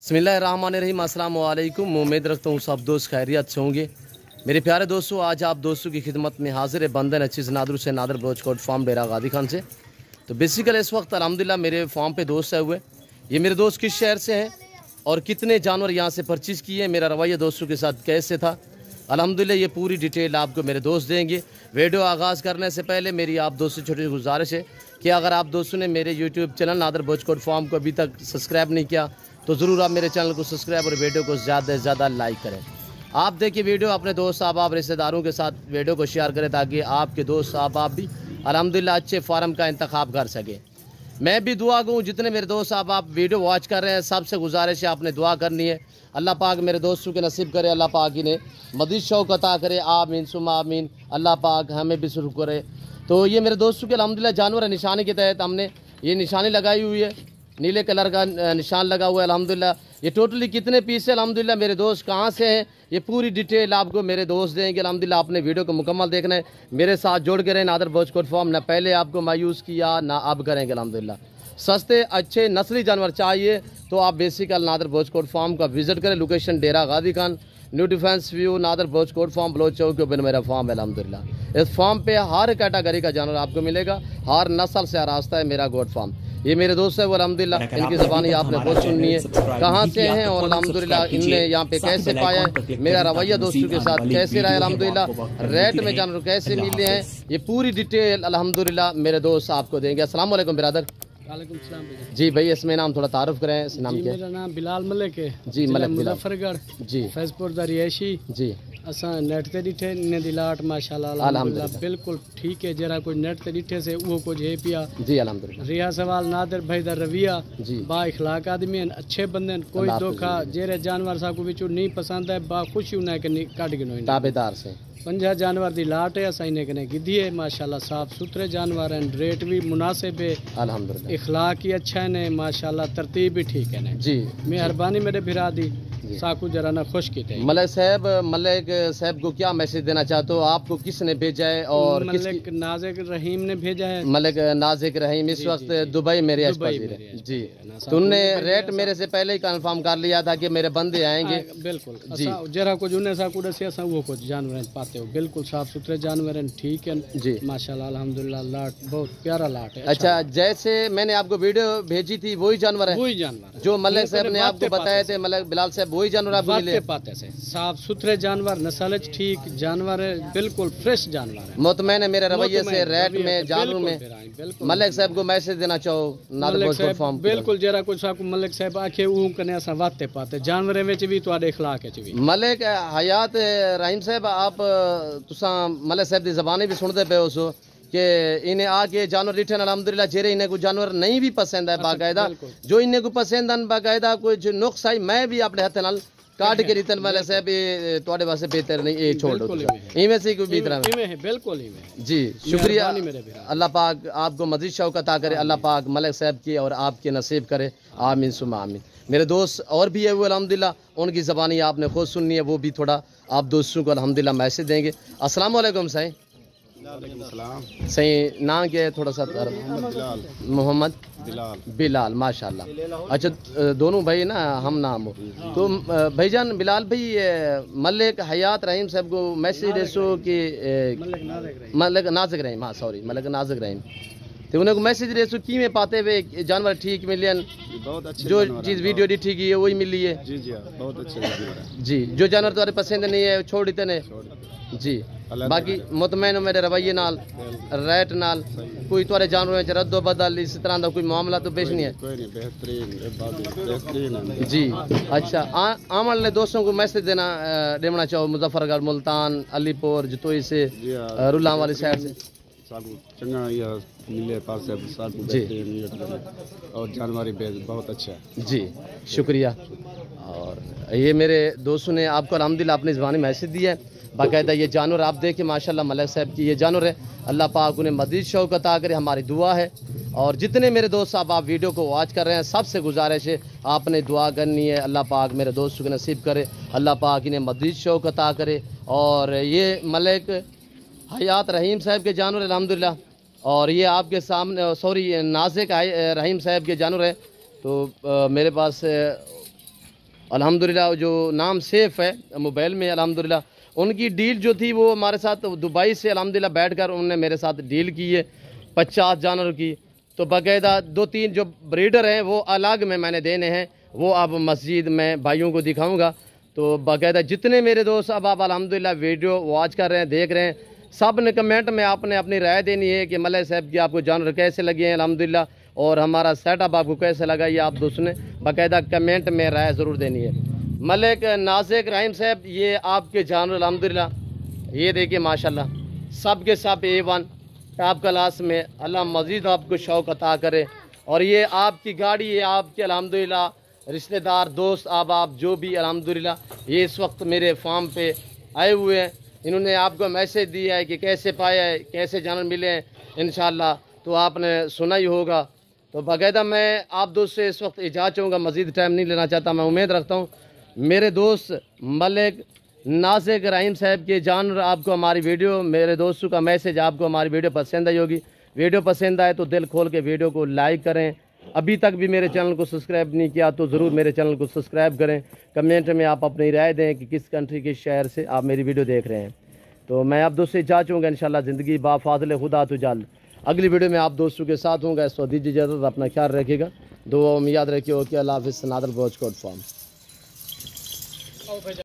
बिस्मिल्लाहिर्रहमानिर्रहीम, अस्सलाम वालेकुम। उम्मीद रखता हूँ सब दोस्त खैरियत से होंगे। मेरे प्यारे दोस्तों, आज आप दोस्तों की खिदमत में हाजिर है बंदन अच्छी से नादर से नादर बलोचकोट फार्म डेरा गादी खान से। तो बेसिकली इस वक्त अल्हम्दुलिल्लाह मेरे फार्म पे दोस्त है हुए। ये मेरे दोस्त किस शहर से हैं और कितने जानवर यहाँ से परचेज़ किए, मेरा रवैया दोस्तों के साथ कैसे था, अल्हम्दुलिल्लाह ये पूरी डिटेल आपको मेरे दोस्त देंगे। वीडियो आगाज़ करने से पहले मेरी आप दोस्तों से छोटी गुजारिश है कि अगर आप दोस्तों ने मेरे YouTube channel Nadar Balochkot farm को अभी तक सब्सक्राइब नहीं किया तो ज़रूर आप मेरे चैनल को सब्सक्राइब और वीडियो को ज़्यादा से ज़्यादा लाइक करें। आप देखिए वीडियो अपने दोस्त आप रिश्तेदारों के साथ वीडियो को शेयर करें ताकि आपके दोस्त आप भी अल्हम्दुलिल्लाह अच्छे फार्म का इंतखाब कर सकें। मैं भी दुआ करूँ, जितने मेरे दोस्त आप वीडियो वॉच कर रहे हैं सबसे गुजारिश है आपने दुआ करनी है। अल्लाह पाक मेरे दोस्तों के नसीब करे, अल्लाह पाक इन्हें मज़ीद शौक़ अता करे, आमीन सुम्मा आमीन। अल्लाह पाक हमें भी शुरू करे। तो ये मेरे दोस्तों के अल्हम्दुलिल्लाह जानवर निशानी के तहत हमने ये निशानी लगाई हुई है, नीले कलर का निशान लगा हुआ है अल्हम्दुलिल्लाह। ये टोटली कितने पीस है अल्हम्दुलिल्लाह, मेरे दोस्त कहाँ से हैं, ये पूरी डिटेल आपको मेरे दोस्त देंगे अल्हम्दुलिल्लाह। आपने वीडियो को मुकम्मल देखना है, मेरे साथ जोड़ के रहें। नादर बलोचकोट फार्म ना पहले आपको मायूस किया ना अब करेंगे अल्हम्दुलिल्लाह। सस्ते अच्छे नस्ली जानवर चाहिए तो आप बेसिकल नादर बलोचकोट फार्म का विजिट करें। लोकेशन डेरा गादी Khan, new defence view, Nadir Balochkot farm, Baloch Chowk के ऊपर मेरा फार्म है अल्हम्दुलिल्लाह। इस फार्म पे हर कैटेगरी का जानवर आपको मिलेगा, हर नस्ल से आरास्ता है मेरा गोट फार्म। ये मेरे दोस्त है वो अल्हम्दुलिल्लाह, इनकी ज़बानी आपने बहुत सुननी है, कहाँ से हैं और अल्हम्दुलिल्लाह इनने यहाँ पे कैसे पाया है, मेरा रवैया दोस्तों के साथ कैसे रहा अल्हम्दुलिल्लाह, रेट में जानवर कैसे मिले हैं, ये पूरी डिटेल अल्हम्दुलिल्लाह मेरे दोस्त आपको देंगे। अस्सलाम वालेकुम बिरादर। वालेकुम सलाम जी भाई, इसमें नाम थोड़ा तारुफ करें, इस नाम क्या है? मेरा नाम बिलाल मलिक है जी, मलिक बिलाल मुजफ्फरगढ़ जी, फैजपुर दा रिहायशी जी। असा नेट ते डिठे ने दिलाट माशाल्लाह अल्हम्दुलिल्लाह बिल्कुल ठीक है। जरा कुछ नेट ते डिठे से वो कुछ है पिया जी अल्हम्दुलिल्लाह। रिया सवाल नादर भाई दा रविया जी, बा इखलाक आदमी हैं, अच्छे बंदे हैं, कोई धोखा जेरे जानवर सा को बिचू नहीं पसंद है बा खुशी उना के काट गिनो ताबेदार से 50 जानवर दी लाट है असा इने कने गिद्धी है माशाल्लाह। साफ सुथरे जानवर हैं, रेट भी मुनासिब है अल्हम्दुलिल्लाह, इखलाक ही अच्छा है माशाल्लाह, तरतीब भी ठीक है जी। मेहरबानी मेरे भिरा दी साकू जरा ना खुश की थे। मलिक साहब को क्या मैसेज देना चाहते हो? आपको किसने भेजा है और मलिक नाजिक रहीम ने भेजा है। मलिक नाजिक रहीम इस वक्त दुबई मेरे आसपास है जी। तो उन्होंने रेट मेरे से पहले ही कंफर्म कर लिया था कि मेरे बंदे आएंगे। बिल्कुल जी, जरा कुछ उन्हें साकू दसे असा वो कुछ जानवर पाते हो, बिल्कुल साफ सुथरे जानवर हैं, ठीक है जी माशाल्लाह अल्हम्दुलिल्लाह। लाट बहुत प्यारा लाट है। अच्छा, जैसे मैंने आपको वीडियो भेजी थी वही जानवर है, वही जानवर जो मलिक साहब ने आपको बताए थे, मलिक बिलाल साहब वही जानवर आपको मिले पाते से साफ सुथरे जानवर, नस्ल ठीक जानवर है, बिल्कुल फ्रेश जानवर है। मुतमैन है मेरे रवैये से, रेट में जानवर में। मलिक साहब को मैसेज देना चाहो नादर बलोचकोट फार्म? बिल्कुल जरा कुछ साकू मलिक साहब आखे ऊ कने असा वाते पाते जानवरे विच भी तुहाडे इखलाक विच भी। मलिक हयात रहीम साहब, आप तुसा मलिक साहब की ज़बानी भी सुनते पे हो कि इन्हें आके जानवर डिठे अल्हम्दुलिल्लाह, जेरे इन्हें कोई जानवर नहीं भी पसंद है बाकायदा, जो इन्हें को पसंद है बाकायदा कुछ नुक्स आई मैं भी अपने हाथ नाल काट के रितन वाले साहब तोड़े वास्ते बेहतर नहीं ये छोड़ दो इनमें से कोई भी तरह बिल्कुल जी। शुक्रिया, अल्लाह पाक आपको मज़ीद शौक़ अता करे, अल्लाह पाक मलिक साहब की और आपके नसीब करे, आमीन सुम्मा आमीन। मेरे दोस्त और भी है वो अल्हम्दुलिल्लाह, उनकी ज़बानी आपने खुद सुननी है, वो भी थोड़ा आप दोस्तों को अल्हम्दुलिल्लाह मैसेज देंगे। अस्सलाम वालेकुम साईं। सही नाम क्या है थोड़ा सा? मोहम्मद बिलाल माशाल्लाह। अच्छा, दोनों भाई ना हम नाम हो तो भाईजान बिलाल भाई मलिक हयात रहीम साहब को मैसेज देसो कि मलिक नाजिक रहीम, हाँ सॉरी मलिक नाजिक रहीम, तो उन्हें को मैसेज देसो की में पाते हुए जानवर ठीक मिले, बहुत अच्छे जो चीज़ वीडियो दी ठीक है वही मिली है जी जी बहुत अच्छे जानवर जी। जो जानवर तुम्हारे पसंद नहीं है छोड़ देते ने जी। बाकी मुतमैन मेरे रवैये नाल, रेट नाल, कोई तुहारे जानवरों च रद्दो बदल इस तरह का कोई मामला तो पेश नहीं है? कोई नहीं, बेहतरीन जी। अच्छा, आने वाले दोस्तों को मैसेज देना चाहो मुजफ्फरगढ़, मुल्तान, अलीपुर, जतोई से, रुल्लां वाली साइड से चंगा मिले पास और जानवर बहुत अच्छा है जी। शुक्रिया। और ये मेरे दोस्तों ने आपको अल्हम्दुलिल्लाह अपनी ज़बानी मैसेज दिया है बाकायदा। ये जानवर आप देखें माशाल्लाह मलिक साहब की ये जानवर है, अल्लाह पाक उन्हें मज़ीद शौक़ अता करे, हमारी दुआ है। और जितने मेरे दोस्त साहब आप वीडियो को वॉच कर रहे हैं सबसे गुजारिश है आपने दुआ करनी है, अल्लाह पाक मेरे दोस्तों को नसीब करे, अल्लाह पाक इन्हें मज़ीद शौक़ अता करे। और ये मलिक हयात रहीम साहब के जानवर अल्हम्दुलिल्लाह, और ये आपके सामने सॉरी नाजिक रहीम साहब के जानवर है। तो मेरे पास अल्हम्दुलिल्लाह जो नाम सेफ है मोबाइल में अल्हम्दुलिल्लाह, उनकी डील जो थी वो हमारे साथ दुबई से अल्हम्दुलिल्लाह बैठकर उन्होंने मेरे साथ डील की है 50 जानवर की। तो बाकायदा 2-3 जो ब्रीडर हैं वो अलग में मैंने देने हैं, वो अब मस्जिद में भाइयों को दिखाऊंगा। तो बाकायदा जितने मेरे दोस्त अब आप अल्हम्दुलिल्लाह वीडियो वॉच कर रहे हैं, देख रहे हैं, सब ने कमेंट में आपने अपनी राय देनी है कि मलक साहब की आपको जानवर कैसे लगे हैं अल्हम्दुलिल्लाह, और हमारा सेटअप आपको कैसे लगा, ये आप दोस्तों ने बाकायदा कमेंट में राय ज़रूर देनी है। मलिक नाज़िक रहीम साहब, ये आपके जानवर अल्हम्दुलिल्लाह, ये देखिए माशाल्लाह सब के सब A1 टॉप क्लास में, अल्लाह मज़ीद आपको शौक़ अता करे। और ये आपकी गाड़ी, ये आपके अल्हम्दुलिल्लाह रिश्तेदार दोस्त आप जो भी अल्हम्दुलिल्लाह ये इस वक्त मेरे फार्म पे आए हुए हैं, इन्होंने आपको मैसेज दिया है कि कैसे पाया है, कैसे जानवर मिले हैं इंशाअल्लाह, तो आपने सुना ही होगा। तो बाकायदा मैं आप दोस्त से इस वक्त इजाज़त चाहूँगा, मज़ीद टाइम नहीं लेना चाहता। मैं उम्मीद रखता हूँ मेरे दोस्त मलिक नाज़िक रहीम साहब के जानवर आपको हमारी वीडियो, मेरे दोस्तों का मैसेज आपको हमारी वीडियो पसंद आई होगी। वीडियो पसंद आए तो दिल खोल के वीडियो को लाइक करें। अभी तक भी मेरे चैनल को सब्सक्राइब नहीं किया तो ज़रूर मेरे चैनल को सब्सक्राइब करें। कमेंट में आप अपनी राय दें कि किस कंट्री के शहर से आप मेरी वीडियो देख रहे हैं। तो मैं आप दोस्तों से इजाज़त चाहूँगा, इंशाअल्लाह ज़िंदगी बाफ़ाज़िल खुदा तो जल्द अगली वीडियो में आप दोस्तों के साथ होंगे। इस वक्त दीजिए इजाज़त, अपना ख्याल रखिएगा, दुआ में याद रखिए। ओके, अल्लाह हाफ़िज़। नादर ब्रोच कोड फार्म।